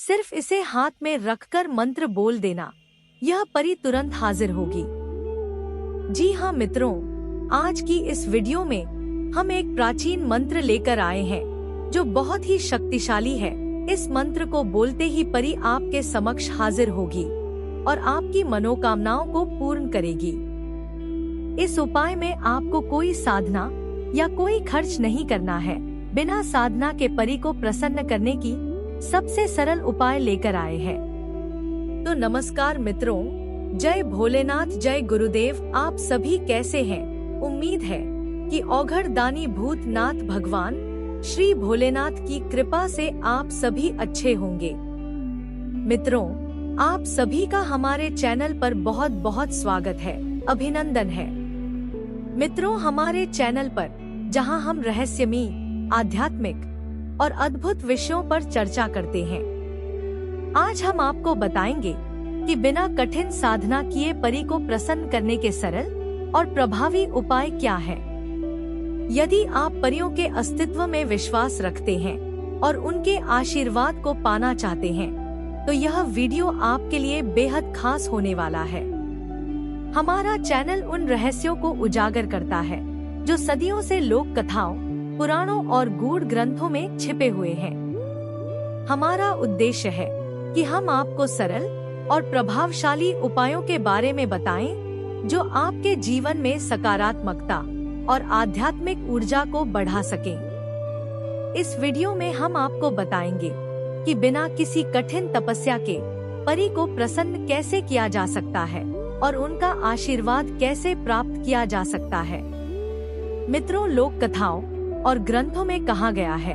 सिर्फ इसे हाथ में रखकर मंत्र बोल देना, यह परी तुरंत हाजिर होगी। जी हाँ मित्रों, आज की इस वीडियो में हम एक प्राचीन मंत्र लेकर आए हैं जो बहुत ही शक्तिशाली है। इस मंत्र को बोलते ही परी आपके समक्ष हाजिर होगी और आपकी मनोकामनाओं को पूर्ण करेगी। इस उपाय में आपको कोई साधना या कोई खर्च नहीं करना है। बिना साधना के परी को प्रसन्न करने की सबसे सरल उपाय लेकर आए हैं। तो नमस्कार मित्रों, जय भोलेनाथ, जय गुरुदेव। आप सभी कैसे हैं? उम्मीद है कि औघड़ दानी भूतनाथ भगवान श्री भोलेनाथ की कृपा से आप सभी अच्छे होंगे। मित्रों, आप सभी का हमारे चैनल पर बहुत बहुत स्वागत है, अभिनंदन है। मित्रों, हमारे चैनल पर जहां हम रहस्यमयी, आध्यात्मिक और अद्भुत विषयों पर चर्चा करते हैं, आज हम आपको बताएंगे कि बिना कठिन साधना किए परी को प्रसन्न करने के सरल और प्रभावी उपाय क्या है। यदि आप परियों के अस्तित्व में विश्वास रखते हैं और उनके आशीर्वाद को पाना चाहते हैं, तो यह वीडियो आपके लिए बेहद खास होने वाला है। हमारा चैनल उन रहस्यों को उजागर करता है जो सदियों से लोक कथाओं, पुराणों और गूढ़ ग्रंथों में छिपे हुए हैं। हमारा उद्देश्य है कि हम आपको सरल और प्रभावशाली उपायों के बारे में बताएं जो आपके जीवन में सकारात्मकता और आध्यात्मिक ऊर्जा को बढ़ा सकें। इस वीडियो में हम आपको बताएंगे कि बिना किसी कठिन तपस्या के परी को प्रसन्न कैसे किया जा सकता है और उनका आशीर्वाद कैसे प्राप्त किया जा सकता है। मित्रों, लोक कथाओं और ग्रंथों में कहा गया है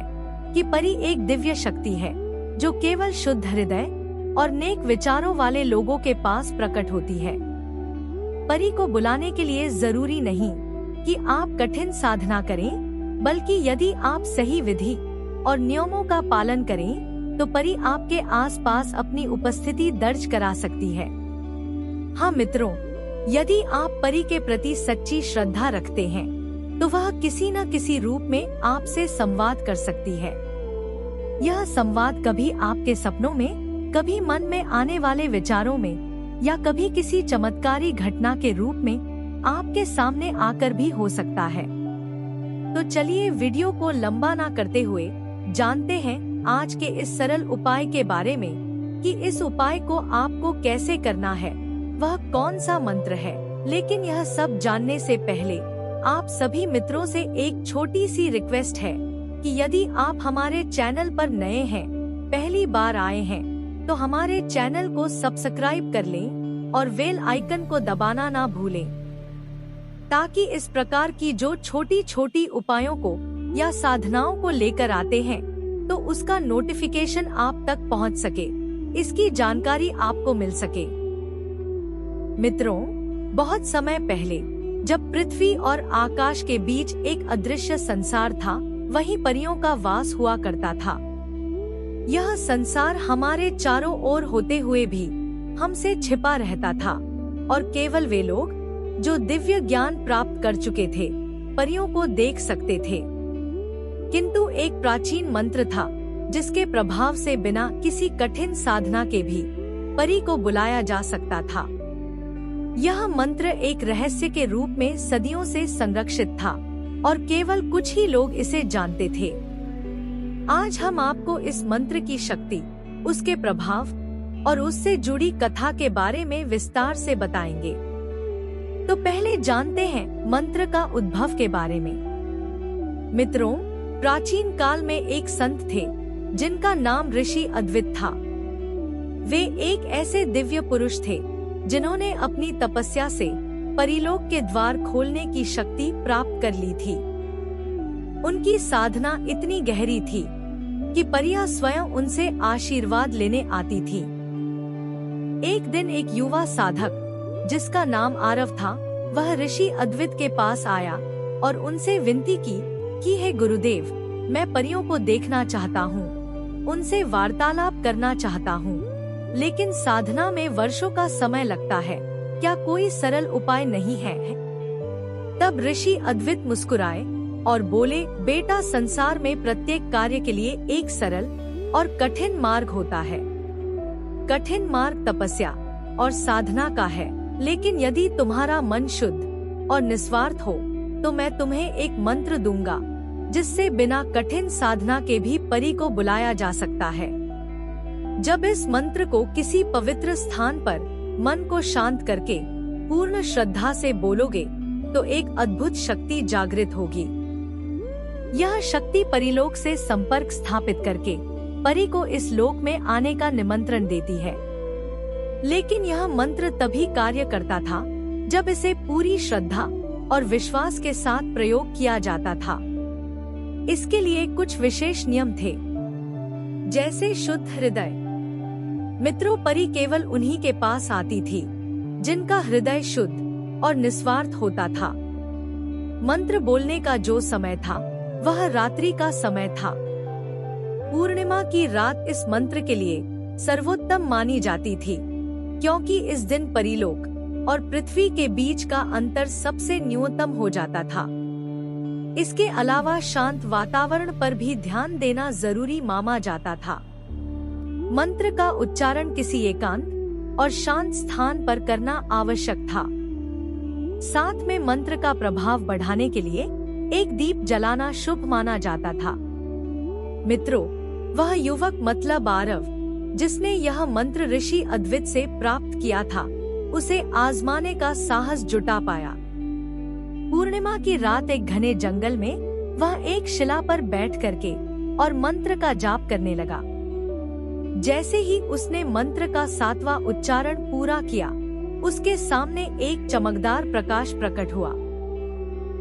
कि परी एक दिव्य शक्ति है जो केवल शुद्ध हृदय और नेक विचारों वाले लोगों के पास प्रकट होती है। परी को बुलाने के लिए जरूरी नहीं कि आप कठिन साधना करें, बल्कि यदि आप सही विधि और नियमों का पालन करें तो परी आपके आसपास अपनी उपस्थिति दर्ज करा सकती है। हाँ मित्रों, यदि आप परी के प्रति सच्ची श्रद्धा रखते हैं तो वह किसी न किसी रूप में आपसे संवाद कर सकती है। यह संवाद कभी आपके सपनों में, कभी मन में आने वाले विचारों में, या कभी किसी चमत्कारी घटना के रूप में आपके सामने आकर भी हो सकता है। तो चलिए वीडियो को लंबा ना करते हुए जानते हैं आज के इस सरल उपाय के बारे में कि इस उपाय को आपको कैसे करना है, वह कौन सा मंत्र है। लेकिन यह सब जानने से पहले आप सभी मित्रों से एक छोटी सी रिक्वेस्ट है कि यदि आप हमारे चैनल पर नए हैं, पहली बार आए हैं, तो हमारे चैनल को सब्सक्राइब कर लें और बेल आइकन को दबाना ना भूलें, ताकि इस प्रकार की जो छोटी छोटी उपायों को या साधनाओं को लेकर आते हैं तो उसका नोटिफिकेशन आप तक पहुंच सके, इसकी जानकारी आपको मिल सके। मित्रों, बहुत समय पहले जब पृथ्वी और आकाश के बीच एक अदृश्य संसार था, वहीं परियों का वास हुआ करता था। यह संसार हमारे चारों ओर होते हुए भी हमसे छिपा रहता था और केवल वे लोग जो दिव्य ज्ञान प्राप्त कर चुके थे परियों को देख सकते थे। किंतु एक प्राचीन मंत्र था जिसके प्रभाव से बिना किसी कठिन साधना के भी परी को बुलाया जा सकता था। यह मंत्र एक रहस्य के रूप में सदियों से संरक्षित था और केवल कुछ ही लोग इसे जानते थे। आज हम आपको इस मंत्र की शक्ति, उसके प्रभाव और उससे जुड़ी कथा के बारे में विस्तार से बताएंगे। तो पहले जानते हैं मंत्र का उद्भव के बारे में। मित्रों, प्राचीन काल में एक संत थे जिनका नाम ऋषि अद्वित था। वे एक ऐसे दिव्य पुरुष थे जिन्होंने अपनी तपस्या से परीलोक के द्वार खोलने की शक्ति प्राप्त कर ली थी। उनकी साधना इतनी गहरी थी कि परियां स्वयं उनसे आशीर्वाद लेने आती थी। एक दिन एक युवा साधक जिसका नाम आरव था, वह ऋषि अद्वित के पास आया और उनसे विनती की कि हे गुरुदेव, मैं परियों को देखना चाहता हूँ, उनसे वार्तालाप करना चाहता हूँ, लेकिन साधना में वर्षों का समय लगता है, क्या कोई सरल उपाय नहीं है? तब ऋषि अद्वित मुस्कुराए और बोले, बेटा, संसार में प्रत्येक कार्य के लिए एक सरल और कठिन मार्ग होता है। कठिन मार्ग तपस्या और साधना का है, लेकिन यदि तुम्हारा मन शुद्ध और निस्वार्थ हो तो मैं तुम्हें एक मंत्र दूंगा जिससे बिना कठिन साधना के भी परी को बुलाया जा सकता है। जब इस मंत्र को किसी पवित्र स्थान पर मन को शांत करके पूर्ण श्रद्धा से बोलोगे तो एक अद्भुत शक्ति जागृत होगी। यह शक्ति परिलोक से संपर्क स्थापित करके परी को इस लोक में आने का निमंत्रण देती है। लेकिन यह मंत्र तभी कार्य करता था जब इसे पूरी श्रद्धा और विश्वास के साथ प्रयोग किया जाता था। इसके लिए कुछ विशेष नियम थे, जैसे शुद्ध हृदय। मित्रों, परी केवल उन्हीं के पास आती थी जिनका हृदय शुद्ध और निस्वार्थ होता था। मंत्र बोलने का जो समय था वह रात्रि का समय था। पूर्णिमा की रात इस मंत्र के लिए सर्वोत्तम मानी जाती थी, क्योंकि इस दिन परीलोक और पृथ्वी के बीच का अंतर सबसे न्यूनतम हो जाता था। इसके अलावा शांत वातावरण पर भी ध्यान देना जरूरी माना जाता था। मंत्र का उच्चारण किसी एकांत और शांत स्थान पर करना आवश्यक था। साथ में मंत्र का प्रभाव बढ़ाने के लिए एक दीप जलाना शुभ माना जाता था। मित्रों, वह युवक मतलब आरव जिसने यह मंत्र ऋषि अद्वित से प्राप्त किया था, उसे आजमाने का साहस जुटा पाया। पूर्णिमा की रात एक घने जंगल में वह एक शिला पर बैठ करके और मंत्र का जाप करने लगा। जैसे ही उसने मंत्र का 7वां उच्चारण पूरा किया, उसके सामने एक चमकदार प्रकाश प्रकट हुआ।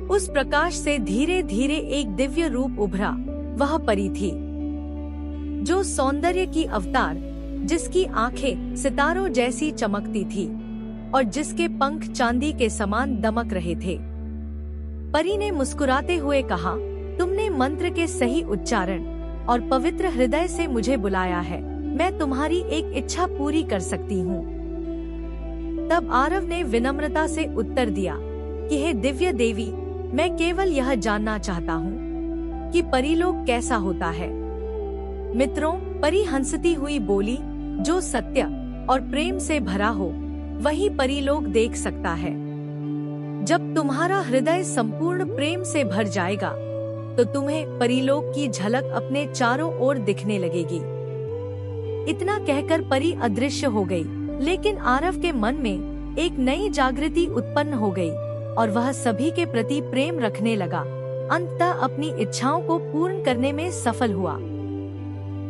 उस प्रकाश से धीरे धीरे एक दिव्य रूप उभरा। वह परी थी, जो सौंदर्य की अवतार, जिसकी आंखें सितारों जैसी चमकती थी और जिसके पंख चांदी के समान दमक रहे थे। परी ने मुस्कुराते हुए कहा, तुमने मंत्र के सही उच्चारण और पवित्र हृदय से मुझे बुलाया है। मैं तुम्हारी एक इच्छा पूरी कर सकती हूँ। तब आरव ने विनम्रता से उत्तर दिया कि हे दिव्य देवी, मैं केवल यह जानना चाहता हूँ कि परीलोक कैसा होता है। मित्रों, परी हंसती हुई बोली, जो सत्य और प्रेम से भरा हो वही परीलोक देख सकता है। जब तुम्हारा हृदय संपूर्ण प्रेम से भर जाएगा तो तुम्हें परीलोक की झलक अपने चारों ओर दिखने लगेगी। इतना कहकर परी अदृश्य हो गई, लेकिन आरव के मन में एक नई जागृति उत्पन्न हो गई और वह सभी के प्रति प्रेम रखने लगा। अंततः अपनी इच्छाओं को पूर्ण करने में सफल हुआ।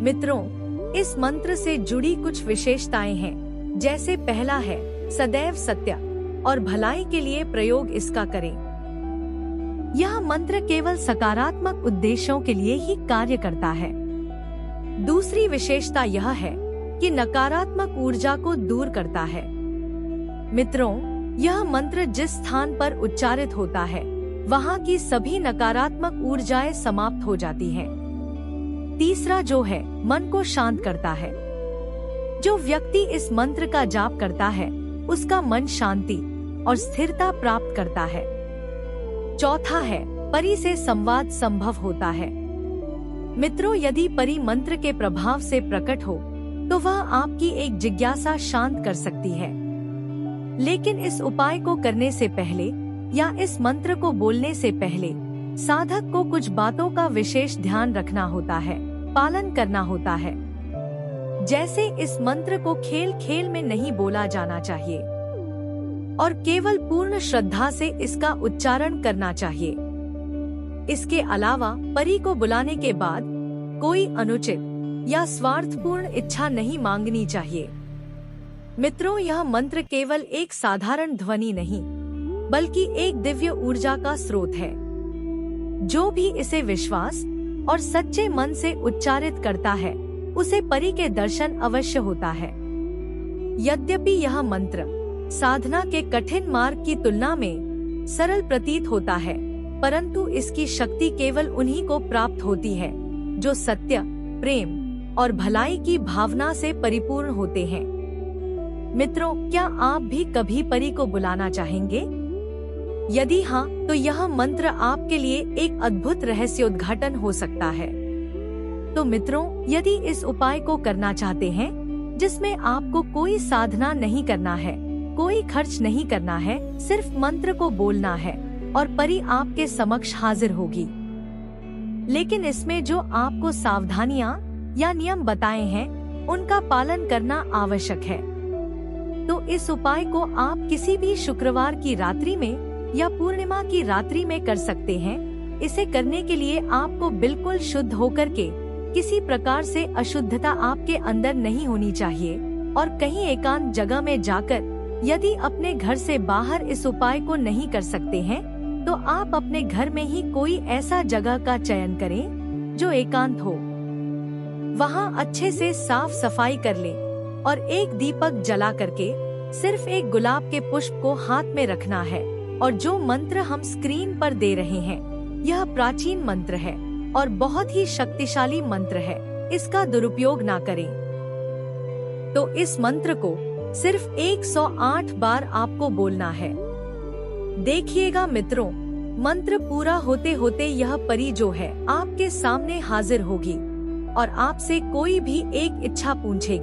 मित्रों, इस मंत्र से जुड़ी कुछ विशेषताएं हैं, जैसे पहला है सदैव सत्य और भलाई के लिए प्रयोग इसका करें। यह मंत्र केवल सकारात्मक उद्देश्यों के लिए ही कार्य करता है। दूसरी विशेषता यह है कि नकारात्मक ऊर्जा को दूर करता है। मित्रों, यह मंत्र जिस स्थान पर उच्चारित होता है वहाँ की सभी नकारात्मक ऊर्जाएं समाप्त हो जाती हैं। तीसरा जो है, मन को शांत करता है। जो व्यक्ति इस मंत्र का जाप करता है उसका मन शांति और स्थिरता प्राप्त करता है। चौथा है, परी से संवाद संभव होता है। मित्रों, यदि परी मंत्र के प्रभाव से प्रकट हो तो वह आपकी एक जिज्ञासा शांत कर सकती है। लेकिन इस उपाय को करने से पहले या इस मंत्र को बोलने से पहले साधक को कुछ बातों का विशेष ध्यान रखना होता है, पालन करना होता है। जैसे इस मंत्र को खेल खेल में नहीं बोला जाना चाहिए और केवल पूर्ण श्रद्धा से इसका उच्चारण करना चाहिए। इसके अलावा परी को बुलाने के बाद कोई अनुचित या स्वार्थपूर्ण इच्छा नहीं मांगनी चाहिए। मित्रों, यह मंत्र केवल एक साधारण ध्वनि नहीं बल्कि एक दिव्य ऊर्जा का स्रोत है। जो भी इसे विश्वास और सच्चे मन से उच्चारित करता है उसे परी के दर्शन अवश्य होता है। यद्यपि यह मंत्र साधना के कठिन मार्ग की तुलना में सरल प्रतीत होता है, परंतु इसकी शक्ति केवल उन्हीं को प्राप्त होती है जो सत्य, प्रेम और भलाई की भावना से परिपूर्ण होते हैं। मित्रों, क्या आप भी कभी परी को बुलाना चाहेंगे? यदि हाँ, तो यह मंत्र आपके लिए एक अद्भुत रहस्योद्घाटन हो सकता है। तो मित्रों, यदि इस उपाय को करना चाहते हैं जिसमें आपको कोई साधना नहीं करना है, कोई खर्च नहीं करना है, सिर्फ मंत्र को बोलना है और परी आपके समक्ष हाजिर होगी। लेकिन इसमें जो आपको सावधानियां या नियम बताए हैं उनका पालन करना आवश्यक है। तो इस उपाय को आप किसी भी शुक्रवार की रात्रि में या पूर्णिमा की रात्रि में कर सकते हैं। इसे करने के लिए आपको बिल्कुल शुद्ध होकर के, किसी प्रकार से अशुद्धता आपके अंदर नहीं होनी चाहिए और कहीं एकांत जगह में जाकर, यदि अपने घर से बाहर इस उपाय को नहीं कर सकते हैं तो आप अपने घर में ही कोई ऐसा जगह का चयन करें जो एकांत हो। वहां अच्छे से साफ सफाई कर लें और एक दीपक जला करके सिर्फ एक गुलाब के पुष्प को हाथ में रखना है। और जो मंत्र हम स्क्रीन पर दे रहे हैं यह प्राचीन मंत्र है और बहुत ही शक्तिशाली मंत्र है, इसका दुरुपयोग ना करें। तो इस मंत्र को सिर्फ 108 बार आपको बोलना है। देखिएगा मित्रों, मंत्र पूरा होते होते यह परी जो है आपके सामने हाजिर होगी और आपसे कोई भी एक इच्छा पूछेगी।